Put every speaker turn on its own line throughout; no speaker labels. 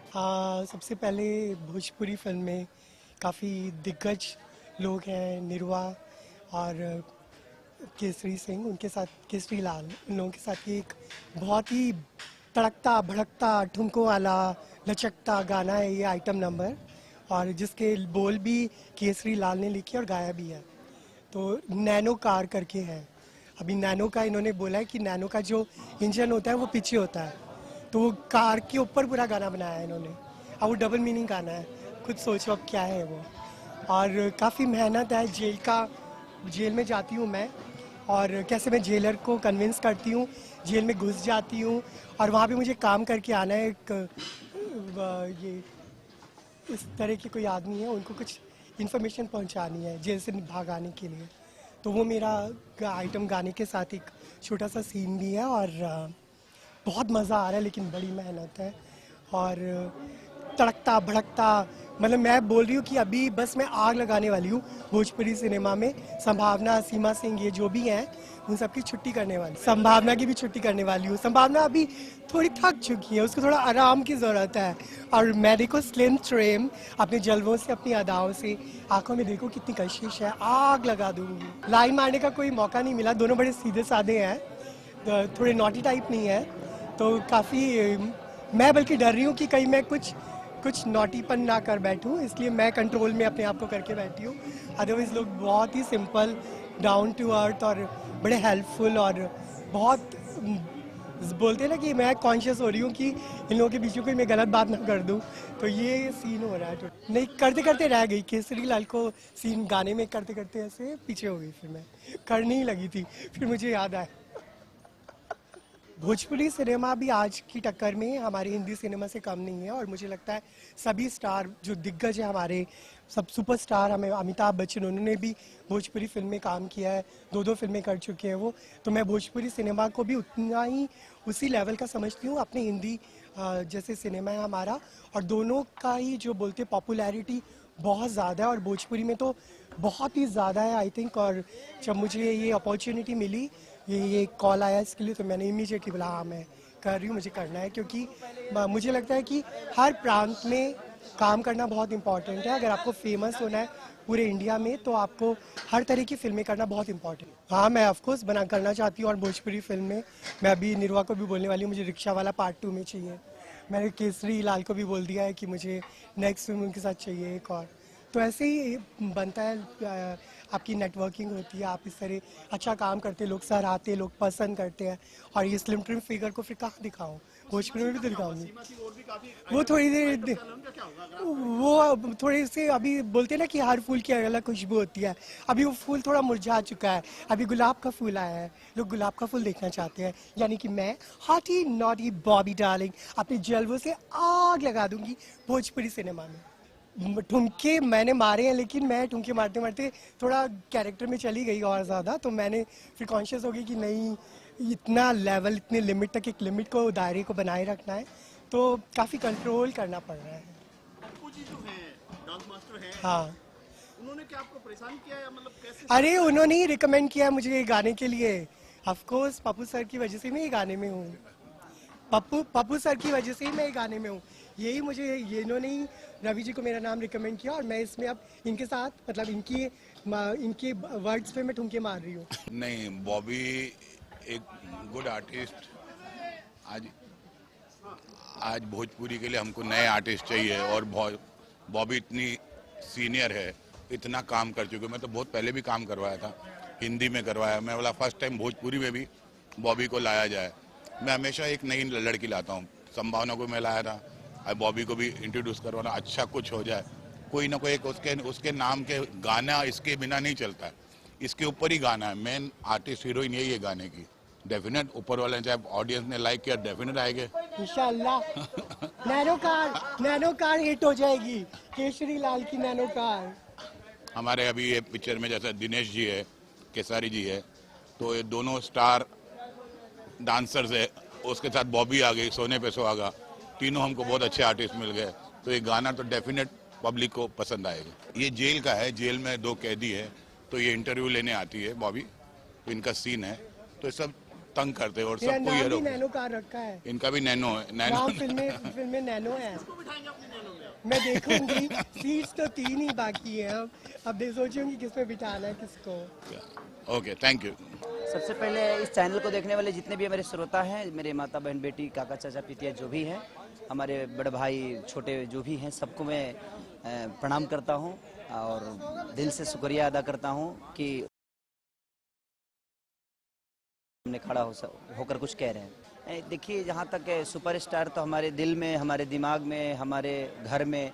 सबसे पहले भोजपुरी फिल्म में काफ़ी दिग्गज लोग हैं, निरवा और केसरी सिंह, उनके साथ केसरी लाल, इन लोगों के साथ ये एक बहुत ही तड़कता भड़कता ठुमकों वाला लचकता गाना है ये आइटम नंबर, और जिसके बोल भी केसरी लाल ने लिखे और गाया भी है। तो नैनो कार करके है। अभी नैनो का इन्होंने बोला है कि नैनो का जो इंजन होता है वो पीछे होता है, तो वो कार के ऊपर पूरा गाना बनाया है इन्होंने। अब वो डबल मीनिंग गाना है, खुद सोचो अब क्या है वो। और काफ़ी मेहनत है, जेल में जाती हूँ मैं, और कैसे मैं जेलर को कन्विंस करती हूँ, जेल में घुस जाती हूँ और वहाँ पे मुझे काम करके आना है। ये इस तरह के कोई आदमी है, उनको कुछ इन्फॉर्मेशन पहुंचानी है जेल से भाग आने के लिए। तो वो मेरा आइटम गाने के साथ एक छोटा सा सीन भी है, और बहुत मज़ा आ रहा है, लेकिन बड़ी मेहनत है और तड़कता भड़कता। मतलब मैं बोल रही हूँ कि अभी बस मैं आग लगाने वाली हूँ भोजपुरी सिनेमा में। संभावना, सीमा सिंह, ये जो भी हैं उन सबकी छुट्टी करने वाली, संभावना की भी छुट्टी करने वाली हूँ। संभावना अभी थोड़ी थक चुकी है, उसको थोड़ा आराम की ज़रूरत है। और मैं देखो स्लिम ट्रिम, अपने जलवों से, अपनी अदाओं से, आंखों में देखो कितनी कशिश है, आग लगा दूंगी। लाइन मारने का कोई मौका नहीं मिला, दोनों बड़े सीधे साधे हैं, थोड़े नॉटी टाइप नहीं है। तो काफ़ी मैं बल्कि डर रही हूँ कि कहीं मैं कुछ कुछ नॉटीपन ना कर बैठूं, इसलिए मैं कंट्रोल में अपने आप को करके बैठी हूँ। अदरवाइज लोग बहुत ही सिंपल, डाउन टू अर्थ और बड़े हेल्पफुल, और बहुत बोलते हैं ना कि मैं कॉन्शियस हो रही हूँ कि इन लोगों के बीच में कोई मैं गलत बात ना कर दूँ। तो ये सीन हो रहा है। तो नहीं, करते करते रह गई केसरी लाल को सीन गाने में करते करते ऐसे पीछे हो गई, फिर मैं करने ही लगी थी, फिर मुझे याद आया। भोजपुरी सिनेमा भी आज की टक्कर में हमारे हिंदी सिनेमा से कम नहीं है, और मुझे लगता है सभी स्टार जो दिग्गज है हमारे, सब सुपरस्टार, हमें अमिताभ बच्चन, उन्होंने भी भोजपुरी फिल्म में काम किया है, दो दो फिल्में कर चुके हैं वो। तो मैं भोजपुरी सिनेमा को भी उतना ही उसी लेवल का समझती हूँ, अपने हिंदी जैसे सिनेमा है हमारा, और दोनों का ही जो बोलते पॉपुलैरिटी बहुत ज़्यादा है, और भोजपुरी में तो बहुत ही ज़्यादा है आई थिंक। और जब मुझे ये अपॉर्चुनिटी मिली, ये कॉल आया इसके लिए, तो मैंने इमीडिएटली बोला हाँ मैं कर रही हूँ, मुझे करना है। क्योंकि मुझे लगता है कि हर प्रांत में काम करना बहुत इंपॉर्टेंट है। अगर आपको फेमस होना है पूरे इंडिया में, तो आपको हर तरह की फिल्में करना बहुत इंपॉर्टेंट है। हाँ, मैं ऑफकोर्स बना करना चाहती हूँ, और भोजपुरी फिल्म में मैं अभी निरवा को भी बोलने वाली हूँ, मुझे रिक्शा वाला पार्ट 2 में चाहिए। मैंने केसरी लाल को भी बोल दिया है कि मुझे नेक्स्ट फिल्म उनके साथ चाहिए एक और। तो ऐसे ही बनता है, आपकी नेटवर्किंग होती है, आप इस तरह अच्छा काम करते, लोग सराहते, लोग पसंद करते हैं। और ये स्लिम ट्रिम फिगर को फिर कहाँ दिखाऊं, भोजपुरी में भी तो दिखाऊंगी। वो थोड़ी देर, वो थोड़ी सी अभी बोलते हैं ना कि हर फूल की अलग अलग खुशबू होती है। अभी वो फूल थोड़ा मुरझा चुका है, अभी गुलाब का फूल आया है, लोग गुलाब का फूल देखना चाहते हैं। यानी कि मैं हॉटी नॉटी बॉबी डार्लिंग अपने जलवों से आग लगा दूंगी भोजपुरी सिनेमा में। ठुमके मैंने मारे हैं, लेकिन मैं ठुमके मारते मारते थोड़ा कैरेक्टर में चली गई और ज़्यादा, तो मैंने फिर कॉन्शियस हो गई कि नहीं, इतना लेवल, इतने लिमिट तक, एक लिमिट को, दायरे को बनाए रखना है, तो काफ़ी कंट्रोल करना पड़ रहा है।
पप्पू जी जो हैं, डांस मास्टर हैं,
हाँ,
उन्होंने क्या आपको परेशान किया है, मतलब कैसे?
अरे उन्होंने ही रिकमेंड किया मुझे ये गाने के लिए। ऑफ कोर्स पप्पू सर की वजह से मैं ये गाने में हूँ। पप्पू पप्पू सर की वजह से ही मैं ये गाने में हूँ। यही मुझे, ये इन्होंने ही रवि जी को मेरा नाम रिकमेंड किया, और मैं इसमें अब इनके साथ, मतलब इनके वर्ड्स पे मैं ठुमके मार रही हूँ।
नहीं, बॉबी एक गुड आर्टिस्ट। आज आज भोजपुरी के लिए हमको नए आर्टिस्ट चाहिए, और बॉबी इतनी सीनियर है, इतना काम कर चुके। मैं तो बहुत पहले भी काम करवाया था, हिंदी में करवाया। मैं बोला फर्स्ट टाइम भोजपुरी में भी बॉबी को लाया जाए। मैं हमेशा एक नई लड़की लाता हूँ। संभावना को मैं लाया था, अब बॉबी को भी इंट्रोड्यूस करवाना, अच्छा कुछ हो जाए। कोई ना कोई एक उसके नाम के गाना इसके बिना नहीं चलता है, इसके ऊपर ही गाना है। मेन आर्टिस्ट हीरोइन यही है गाने की। डेफिनेट ऊपर वाले चाहे ऑडियंस ने लाइक किया, डेफिनेट आएंगे
इंशाल्लाह। नैनो कार हिट हो जाएगी, केसरी लाल की नैनो कार।
हमारे अभी ये पिक्चर में जैसे दिनेश जी है, केसारी जी है, तो ये दोनों स्टार डांसर्स है। उसके साथ बॉबी आ गई, सोने पे सुहागा, तीनों हमको बहुत अच्छे आर्टिस्ट मिल गए। तो ये गाना तो डेफिनेट पब्लिक को पसंद आएगा। ये जेल का है, जेल में 2 कैदी है, तो ये इंटरव्यू लेने आती है बॉबी, तो इनका सीन है। तो सब तंग करते हैं और
मेरा
सबको
नाम
ये
भी
रोक।
नैनो कार रखा है।
इनका भी नैनो है, नैनो।
राम फिल्म में नैनो है। मैं देखूंगी, सीट्स तो 3 ही बाकी है। अब देख सोचूंगी किसमें बिठाना है किसको।
Okay, thank you.
सबसे पहले इस चैनल को देखने वाले जितने भी मेरे श्रोता हैं, मेरे माता बहन बेटी काका चाचा पितिया जो भी हैं, हमारे बड़े भाई छोटे जो भी हैं, सबको मैं प्रणाम करता हूं और दिल से शुक्रिया अदा करता हूं कि हमने खड़ा होकर कुछ कह रहे हैं। देखिए, जहां तक सुपरस्टार तो हमारे दिल में, हमारे दिमाग में, हमारे घर में,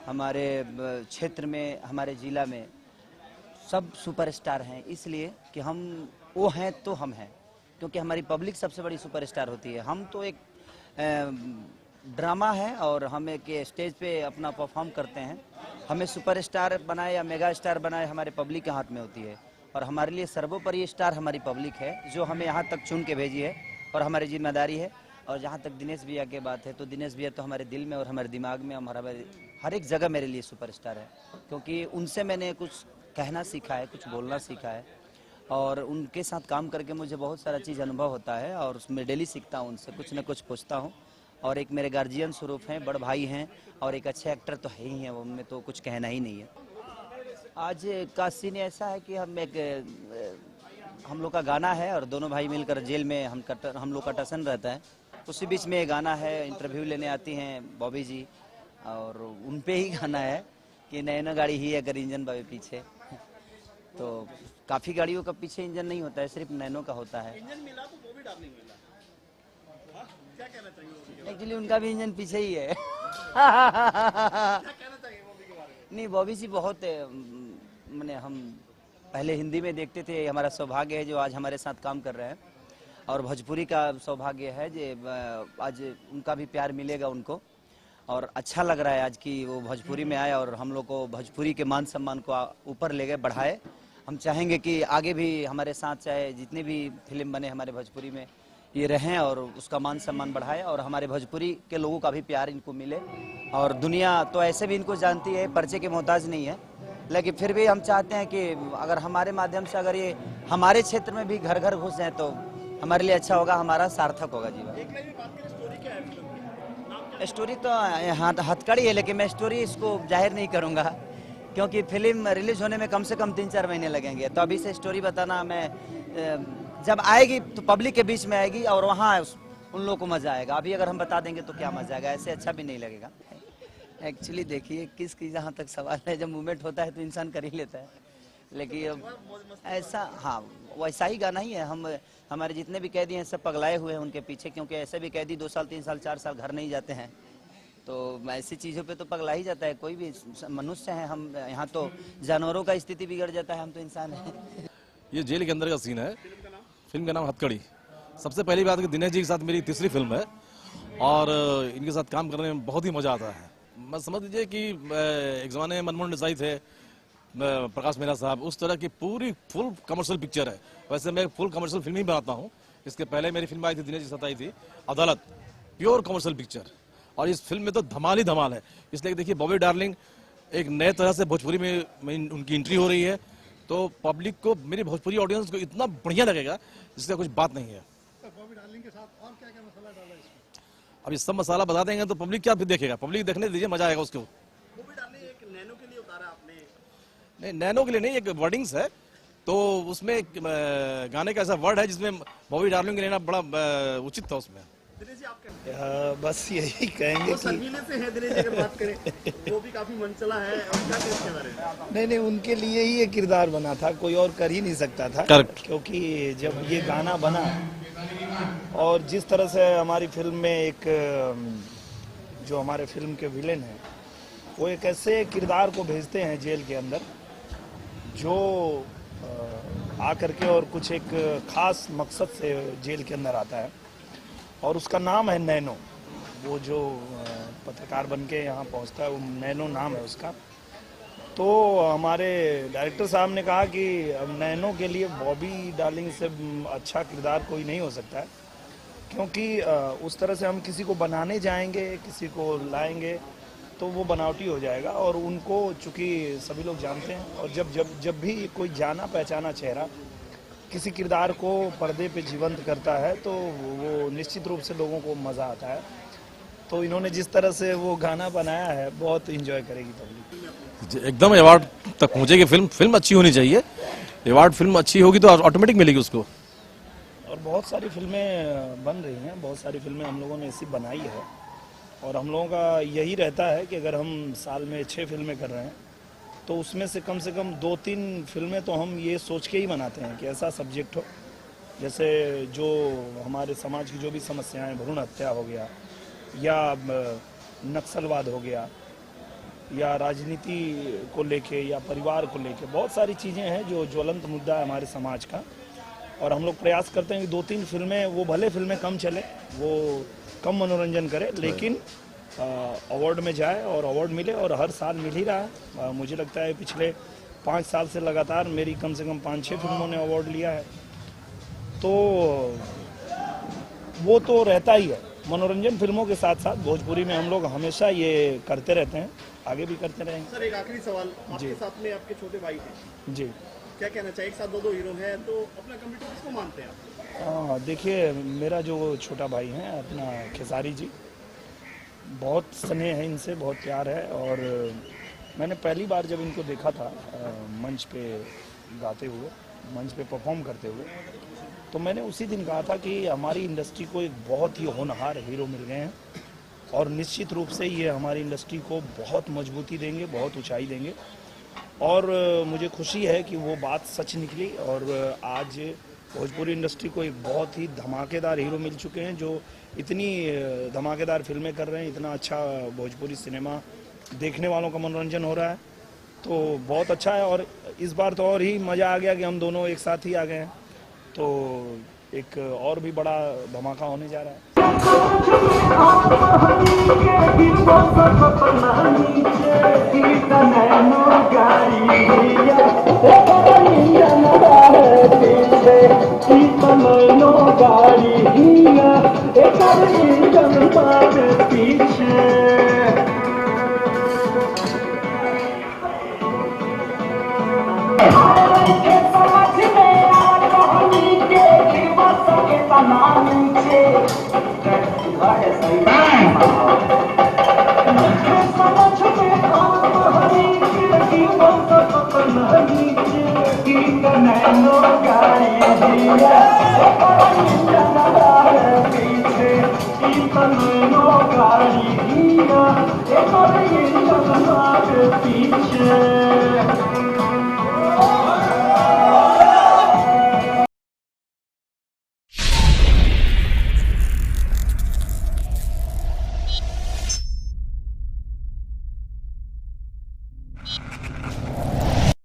हमारे क्षेत्र में, हमारे जिला में सब सुपरस्टार हैं, इसलिए कि हम वो हैं तो हम हैं, क्योंकि हमारी पब्लिक सबसे बड़ी सुपरस्टार होती है। हम तो एक ड्रामा है और हम एक स्टेज पे अपना परफॉर्म करते हैं। हमें सुपरस्टार बनाए या मेगा स्टार बनाए हमारे पब्लिक के हाथ में होती है, और हमारे लिए सर्वोपरि स्टार हमारी पब्लिक है, जो हमें यहाँ तक चुन के भेजी है और हमारी जिम्मेदारी है। और जहाँ तक दिनेश भैया की बात है, तो दिनेश भैया तो हमारे दिल में और हमारे दिमाग में, हमारे हर एक जगह मेरे लिए सुपरस्टार है, क्योंकि उनसे मैंने कुछ कहना सीखा है, कुछ बोलना सीखा है, और उनके साथ काम करके मुझे बहुत सारा चीज़ अनुभव होता है और उसमें डेली सीखता हूँ, उनसे कुछ न कुछ पूछता हूँ। और एक मेरे गार्जियन स्वरूप हैं, बड़ भाई हैं, और एक अच्छे एक्टर तो है ही हैं, उनमें तो कुछ कहना ही नहीं है। आज का सीन ऐसा है कि हम लोग का गाना है और दोनों भाई मिलकर जेल में हम लोग का टसन रहता है। उसी बीच में गाना है, इंटरव्यू लेने आती हैं बॉबी जी, और उन पे ही गाना है कि नैनो गाड़ी ही अगर इंजन बाबे पीछे। तो काफ़ी गाड़ियों का पीछे इंजन नहीं होता है, सिर्फ नैनो का होता है।
इंजन मिला तो बॉबी डार्लिंग मिला। हाँ? क्या कहना चाहिए?
एक्चुअली उनका भी इंजन पीछे ही है।
क्या कहना चाहिए बॉबी के बारे में?
नहीं, बॉबी जी बहुत मैंने हम पहले हिंदी में देखते थे, हमारा सौभाग्य है जो आज हमारे साथ काम कर रहे हैं, और भोजपुरी का सौभाग्य है जो आज उनका भी प्यार मिलेगा उनको, और अच्छा लग रहा है आज कि वो भोजपुरी में आए और हम लोग को भोजपुरी के मान सम्मान को ऊपर ले गए, बढ़ाए। हम चाहेंगे कि आगे भी हमारे साथ चाहे जितने भी फिल्म बने हमारे भोजपुरी में ये रहें और उसका मान सम्मान बढ़ाए, और हमारे भोजपुरी के लोगों का भी प्यार इनको मिले। और दुनिया तो ऐसे भी इनको जानती है, परिचय के मोहताज नहीं है, लेकिन फिर भी हम चाहते हैं कि अगर हमारे माध्यम से अगर ये हमारे क्षेत्र में भी घर घर घुस जाए तो हमारे लिए अच्छा होगा, हमारा सार्थक होगा जीवन।
एक लाइन में बात करें, स्टोरी क्या है फिल्म की? नाम क्या?
स्टोरी तो हाँ हथकड़ी है, लेकिन मैं स्टोरी इसको जाहिर नहीं करूँगा, क्योंकि फिल्म रिलीज होने में कम से कम 3-4 महीने लगेंगे। तो अभी से स्टोरी बताना, मैं जब आएगी तो पब्लिक के बीच में आएगी और वहाँ उन लोगों को मज़ा आएगा। अभी अगर हम बता देंगे तो क्या मज़ा आएगा, ऐसे अच्छा भी नहीं लगेगा। एक्चुअली देखिए, किसकी जहाँ तक सवाल है, जब मूवमेंट होता है तो इंसान कर ही लेता है, लेकिन ऐसा हाँ वैसा ही गाना ही है। हमारे जितने भी कैदी हैं सब पगलाए हुए हैं उनके पीछे, क्योंकि ऐसे भी कैदी 2 साल 3 साल 4 साल घर नहीं जाते हैं, तो ऐसी चीज़ों पे तो पगला ही जाता है। कोई भी मनुष्य है, हम यहाँ तो जानवरों का स्थिति बिगड़ जाता है, हम तो इंसान हैं।
ये जेल के अंदर का सीन है। फिल्म का नाम हथकड़ी। सबसे पहली बात कि दिनेश जी के साथ मेरी तीसरी फिल्म है और इनके साथ काम करने में बहुत ही मजा आता है। मैं समझ लीजिए कि एक ज़माने में मनमोहन देसाई थे, प्रकाश मेहरा साहब, उस तरह की पूरी फुल कमर्शियल पिक्चर है। वैसे मैं फुल कमर्शियल फिल्म ही बनाता हूँ। इसके पहले मेरी फिल्म आई थी, दिनेश जी के साथ आई थी, अदालत, प्योर कमर्शियल पिक्चर, और इस फिल्म में तो धमाल ही धमाल है। इसलिए देखिए, बॉबी डार्लिंग एक नए तरह से भोजपुरी में उनकी एंट्री हो रही है, तो पब्लिक को, मेरी भोजपुरी ऑडियंस को इतना बढ़िया लगेगा जिसका कुछ बात नहीं है।
बॉबी डार्लिंग के साथ और क्या क्या मसाला डाला है इसमें?
अब ये सब मसाला बता देंगे तो पब्लिक क्या फिर देखेगा, पब्लिक देखने दीजिए, मजा आएगा उसको।
बॉबी डार्लिंग एक नैनो के लिए उतारा आपने?
नहीं, नैनो के लिए नहीं, एक वर्डिंग्स है, तो उसमें गाने का ऐसा वर्ड है जिसमें बॉबी डार्लिंग लेना बड़ा उचित था उसमें।
दिनेश जी, आप क्या
बस यही कहेंगे
वो शर्मीले से है दिनेश जी, अगर बात करें वो भी काफी मनचला है, और क्या कहें इसके बारे में?
नहीं, उनके लिए ही ये किरदार बना था, कोई और कर ही नहीं सकता था।
Correct.
क्योंकि जब ये गाना बना और जिस तरह से हमारी फिल्म में एक जो हमारे फिल्म के विलेन हैं, वो एक ऐसे किरदार को भेजते हैं जेल के अंदर जो आकर के और कुछ एक खास मकसद से जेल के अंदर आता है, और उसका नाम है नैनो। वो जो पत्रकार बन के यहाँ पहुँचता है, वो नैनो नाम है उसका। तो हमारे डायरेक्टर साहब ने कहा कि अब नैनो के लिए बॉबी डार्लिंग से अच्छा किरदार कोई नहीं हो सकता है, क्योंकि उस तरह से हम किसी को बनाने जाएंगे, किसी को लाएंगे तो वो बनावटी हो जाएगा। और उनको चूंकि सभी लोग जानते हैं, और जब भी कोई जाना पहचाना चेहरा किसी किरदार को पर्दे पे जीवंत करता है तो वो निश्चित रूप से लोगों को मज़ा आता है। तो इन्होंने जिस तरह से वो गाना बनाया है बहुत इंजॉय करेगी पब्लिक।
एकदम अवार्ड तक पहुंचेगी फिल्म। फिल्म अच्छी होनी चाहिए, अवार्ड फिल्म अच्छी होगी तो ऑटोमेटिक मिलेगी उसको।
और बहुत सारी फिल्में बन रही हैं, बहुत सारी फिल्में हम लोगों ने ऐसी बनाई है और हम लोगों का यही रहता है कि अगर हम साल में 6 फिल्में कर रहे हैं तो उसमें से कम 2-3 फिल्में तो हम ये सोच के ही बनाते हैं कि ऐसा सब्जेक्ट हो, जैसे जो हमारे समाज की जो भी समस्याएं, भ्रूण हत्या हो गया या नक्सलवाद हो गया या राजनीति को लेके या परिवार को लेके, बहुत सारी चीज़ें हैं जो ज्वलंत मुद्दा है हमारे समाज का। और हम लोग प्रयास करते हैं कि 2-3 फिल्में, वो भले फिल्में कम चले, वो कम मनोरंजन करे, लेकिन अवार्ड में जाए और अवार्ड मिले, और हर साल मिल ही रहा है। मुझे लगता है पिछले 5 साल से लगातार मेरी कम से कम 5-6 फिल्मों ने अवार्ड लिया है। तो वो तो रहता ही है। मनोरंजन फिल्मों के साथ साथ भोजपुरी में हम लोग हमेशा ये करते रहते हैं, आगे भी करते रहेंगे।
सर एक आखिरी सवाल, आपके साथ में आपके छोटे भाई हैं
जी,
क्या कहना चाहिए? एक साथ दो हीरो हैं तो अपना कम्पिटिटर किसको मानते हैं आप?
हाँ देखिए, मेरा जो छोटा भाई है अपना खेसारी जी, बहुत स्नेह है इनसे, बहुत प्यार है। और मैंने पहली बार जब इनको देखा था मंच पे गाते हुए, मंच पे परफॉर्म करते हुए, तो मैंने उसी दिन कहा था कि हमारी इंडस्ट्री को एक बहुत ही होनहार हीरो मिल गए हैं और निश्चित रूप से ये हमारी इंडस्ट्री को बहुत मजबूती देंगे, बहुत ऊंचाई देंगे। और मुझे खुशी है कि वो बात सच निकली और आज भोजपुरी इंडस्ट्री को एक बहुत ही धमाकेदार हीरो मिल चुके हैं जो इतनी धमाकेदार फिल्में कर रहे हैं, इतना अच्छा भोजपुरी सिनेमा देखने वालों का मनोरंजन हो रहा है। तो बहुत अच्छा है और इस बार तो और ही मज़ा आ गया कि हम दोनों एक साथ ही आ गए हैं, तो एक और भी बड़ा धमाका होने जा रहा है।
पीछे